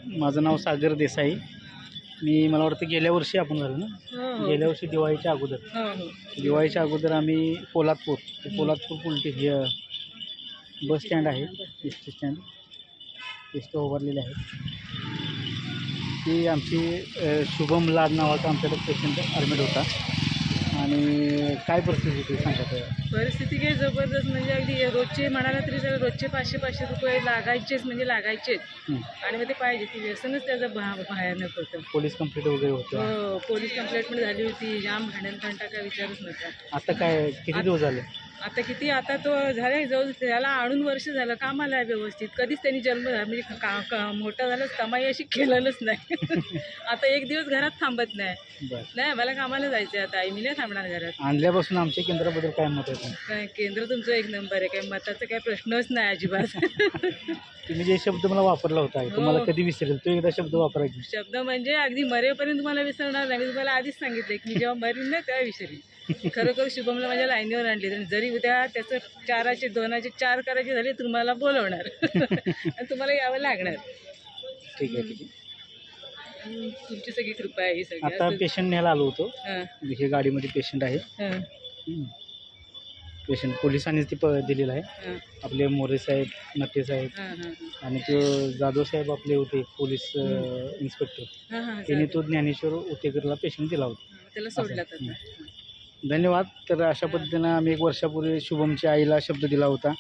माझं नाव सागर देसाई. मला वाटतं गेल्या वर्षी आपण झालं ना, गेल्या वर्षी दिवाळीच्या अगोदर दिवाळीच्या अगोदर आम्ही पोलादपूर पुलटी हे बस स्टँड आहे, S T stand, S T उभारलेले आहे. ती आमची शुभम लाड नावाचा आमच्याकडे पेशंट ॲडमिट होता. आणि काय परिस्थिती होती सांगता? परिस्थिती काही जबरदस्त, म्हणजे अगदी रोजचे म्हणाला तरी सगळं रोजचे 500-500 रुपये लागायचेच, म्हणजे लागायचेच. आणि मग ते पाहिजे, ती व्यसनच त्याचं भयानक होतं. पोलीस कंप्लेंट वगैरे होतं? हो, पोलीस कंप्लेंट पण झाली होती. जाम भांडण काय विचारच नव्हता. आता काय किती दिवस झाले? आता तो झाला जवळ, त्याला आणून वर्ष झालं, कामाला आहे व्यवस्थित. कधीच त्यांनी जन्म म्हणजे मोठा झालंच कमाई अशी केलेलंच नाही. आता एक दिवस घरात थांबत नाही. मला कामाला जायचं आता, आई मी नाही थांबणार घरात. आणल्यापासून आमच्या केंद्राबद्दल काय मत आहे? काय केंद्र तुमचं एक नंबर आहे, काय मताचा काय प्रश्नच नाही अजिबात. तुम्ही जे शब्द मला वापरला होता, तुम्हाला कधी विसरेल तो एकदा शब्द वापरायचा. शब्द म्हणजे अगदी मरेपर्यंत तुम्हाला विसरणार नाही. मी तुम्हाला आधीच सांगितलं की मी जेव्हा मरीन ना तेव्हा विसरेल. खरोखर शुभमला माझ्या लाईनीवर आणली, जरी उद्या त्याचं 4चे 2चे 4 करायचे झाले तुम्हाला बोलवणार आणि तुम्हाला यावं लागणार. ठीक आहे. तुमची सगळी कृपा आहे ही सगळी. आता पेशंट न्यायला आलो होतो, हे गाडीमध्ये पेशंट आहे. पेशंट पोलिसांनी ती दिलेलं आहे. आपले मोरे साहेब, नट्टे साहेब आणि तो जाधव साहेब आपले होते पोलीस इन्स्पेक्टर, त्यांनी तो ज्ञानेश्वर उतेकरला पेशंट दिला होता. त्याला सोडला तर. धन्यवाद. तर अशा पद्धतीनं आम्ही 1 वर्षापूर्वी शुभमच्या आईला शब्द दिला होता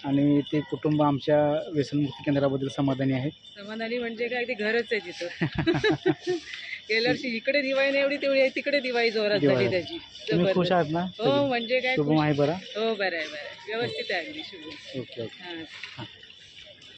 आणि ते कुटुंब आमच्या व्यसनमुक्ती केंद्राबद्दल समाधानी आहे. समाधानी म्हणजे काय, ते घरच आहे तिथं. गेल्या वर्षी इकडे दिवाळी नाही एवढी तेवढी आहे, तिकडे दिवाळी जोरात झाली त्याची. तुम्ही खुश आहात ना? हो, म्हणजे काय, शुभम आहे बरं? हो, बरं आहे, व्यवस्थित आहे अगदी शुभम. ओके.